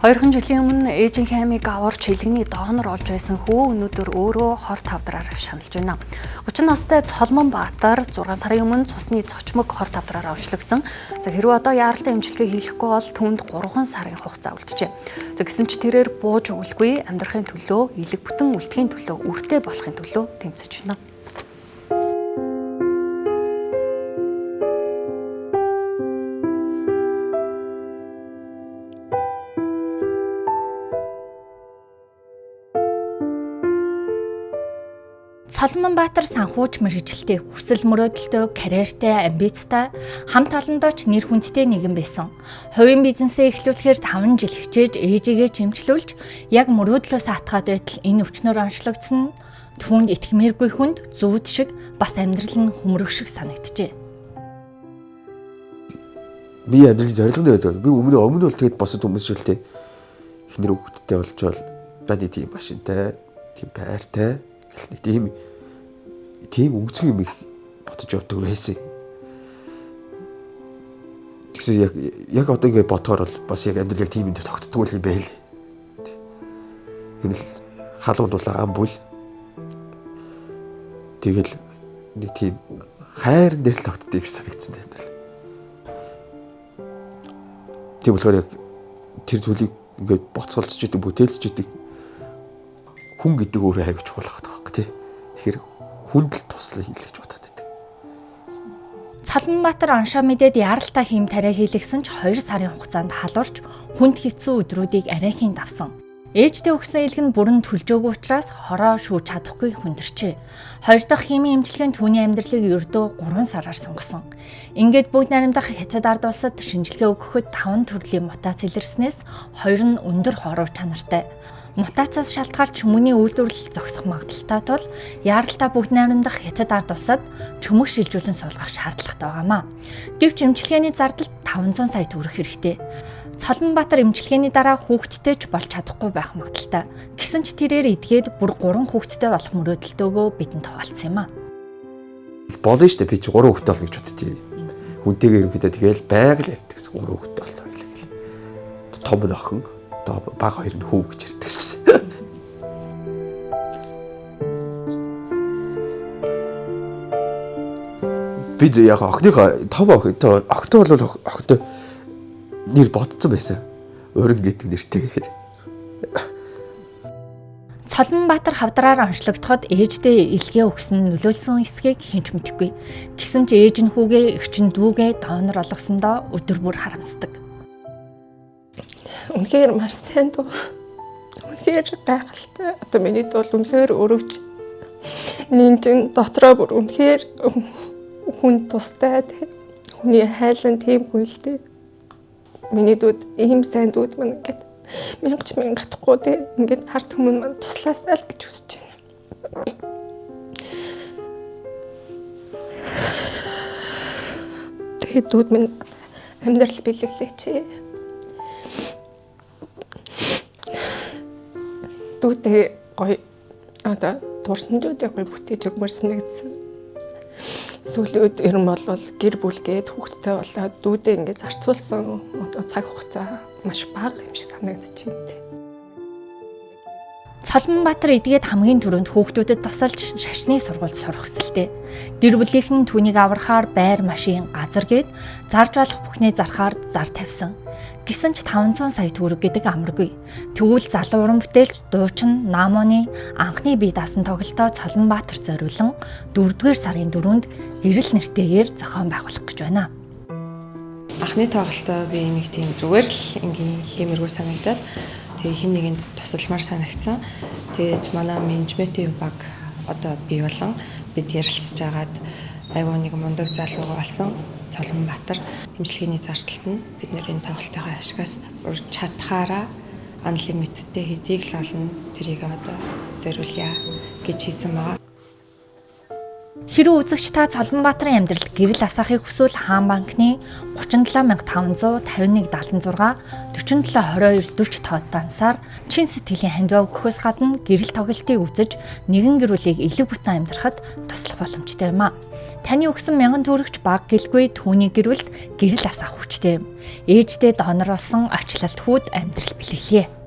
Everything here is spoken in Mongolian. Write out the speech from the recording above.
2 жилийн өмнө ээжийнхээ амийг аварч хэлгэний доонор олж байсан хүү өнөөдөр өөрөө хор тавдраар шаналж байна. 30 настай Цолмон Баатар 6 сарын өмнө цусны цочмог хор тавдраар овчлогдсон. Хэрвээ одоо яаралтай эмчилгээ хийхгүй бол түүнд 3 сарын хугацаа үлджээ. Гэсэн ч тэрээр бууж өгөлгүй амьдрахын төлөө, илэг бүтэн үлдэхийн төлөө, үртэй болохын төлөө тэмцэж байна. Цолмон Баатар санхүүч мэргэжилтэй, хүсэл мөрөөдөлтэй, карьертэй, амбицтай, хамт олондооч нэр хүндтэй нэгэн байсан. Хувийн бизнесээ эхлүүлэхээр 5 жил хичээж ээжигээ чимчлүүлж, яг мөрөөдлөөс атгаад байтал энэ өвчнөр онцлогдсон түүнд итгэмээргүй хүнд зүүд шиг бас амьдрал нь хөмрөх шиг санагджээ. Би амьдралын зорилготой байдаг. Би өмнө бол тэгэд босод хүмүүс шилтэй эхнэр хүүхэдтэй болж бол бади тийм машинтай, тийм байртай, тийм өнгөцг юм их бодож явдаг байсан. Тэгсэн яг одоо ингэ бодохоор бол бас яг амьдрал яг тийм энэ тогтдгүй юм байл. Энэ л халуун дулаан амбул. Тэгэл нэг тийм хайрн дээр л тогтд юм шиг санагдсан амьдрал. Тийм болохоор яг тэр зүйлийг ингэ боцголцож идэг, бүтээлцэж идэг хүн гэдэг өөрөө хайгч чухал байгаа байхгүй тий. Тэгэхээр хүнд л туслах хийлгэж бодоод байдаг. Цолмон Баатар оншоо мэдээд яаралтай хийм тариа хийлгсэн ч 2 сарын хугацаанд халуурч хүнд хэцүү өдрүүдийг арайхийн давсан. Ээжтэй өгсөн илэг нь бүрэн төлжөөгүй учраас хороо шүүж чадахгүй хүндэрчээ. 2 дахь химийн эмчилгээнд түүний амьдралыг ердөө 3 сараар сунгасан. Ингээд бүгд найрамдах хятад ард улсад шинжилгээ өгөхөд 5 төрлийн мутац илэрснээс 2 нь өндөр хороо чанартай. Мутацаас шалтгаалж чөмөгний үйлдвэрлэл зогсох магадaltaй тул яаралтай бүгд найрамдах хятад ард улсад чөмөг шилжүүлэн суулгах шаардлагатай байгаамаа. Гэвч эмчилгээний зардал 500 сая төгрөг хэрэгтэй. Цолмон Баатар эмчилгээний дараа хүүхэдтэй ч болж чадахгүй байх магадaltaй. Гэсэн ч тэрээр эдгээд бүр 3 хүүхэдтэй болох мөрөөдөлтөөгөө бидэнд хуваалцсан юм аа. Болно шүү дээ. Би ч 3 хүүхэдтэй болно гэж боддتي. Хүнтэйгээ ерөнхийдөө тэгэл байгаль ярьдагс 3 хүүхэдтэй болтоо гэх. Том нь охин баг 2 нь хүү гэж ярьдагс. Би яг охиныхоо том охтой бол охтой нэр бодсон байсан. Өрн гэдэг нэртэй гэхэд. Цолмон Баатар хавдраар онцлогдоход ээждээ илгээ өгсөн нь нөлөөлсөн эсэхийг хинч мэдэхгүй. Гэсэн ч ээж нь хүүгээ, эгч нь дүүгээ доонор олгосондоо өдөр бүр харамсдаг. Үнэхээр маш сайн дуу. Үнэхээр гайхалтай. Одоо миний дуу үнэхээр өрөвч. Нинжин дотроо бүр үнэхээр хүн тустай. Хүний хайлан тийм хүн л дээ. Миний дууд ийм сайн дууд мань гэдэг. Мянгатахгүй дээ. Ингээд харт хүмүүс мань туслаасаа л гэж хүсэж байна. Тэгээд дууд минь амьдрал бэлэглээч. Дүүтэй гоё одоо турсамжуудыг гоё бүтээж өгмөр санагдсан. Сүүлийн үед ер нь бол гэр бүлгээд хүүхдтэй болоод дүүдээ ингээд зарцуулсан одоо цаг хугацаа маш бага юм шиг санагдчихэв. Цолмон Баатар эдгээд хамгийн түрүүнд хүүхдүүдэд тусалж шашны сургуульд сурах хүсэлтэй. Гэр бүлийнх нь түүнийг аврахаар байр машин, газар гээд зарж болох бүхнээ зархаар зар тавьсан. Гэсэн ч 500 сая төгрөг гэдэг амаргүй. Тэгвэл залуу уран бүтээлч дуучин Намоны анхны бие даасан тоглолтоо Цолмон Баатар зориулан 4-р сарын 4-нд гэрэл нэртэйгээр зохион байгуулах гэж байна. Анхны тоглолтоо би нэг тийм зүгээр л ингийн хиймэргүй санагдаад тэгээ хин нэгэнд тусалмаар санагцсан. Тэгээд манай менежментийн баг одоо бий болон бид ярилцж агаад айгүй нэг мундаг залуу болсон. Цолмон Баатар эмчилгээний зардалт нь бид нарын тоглолтынхаа ашигаас урьд чадхаараа unlimited-тэй хэдийг л олно. Тэрийг одоо зориулъя гэж хийсэн байгаа. Хэрвээ үзэгч та Цолмон Баатарын амьдралд гэрэл асаахыг хүсвэл Хаан банкны 3755176 472240 тоод дансаар чин сэтгэлийн хандваа өгөхөөс гадна гэрэл тоглолтыг үзэж нэгэн гэр бүлийг элэг бүтэн амьдрахад туслах боломжтой юм а. Таны өгсөн 1000 төгрөгч баг гэлгүй түүний гэр бүлд гэрэл асах хүчтэй юм. Ээждээ донор болсон ачлалт хүүд амьдрал бэлгэлээ.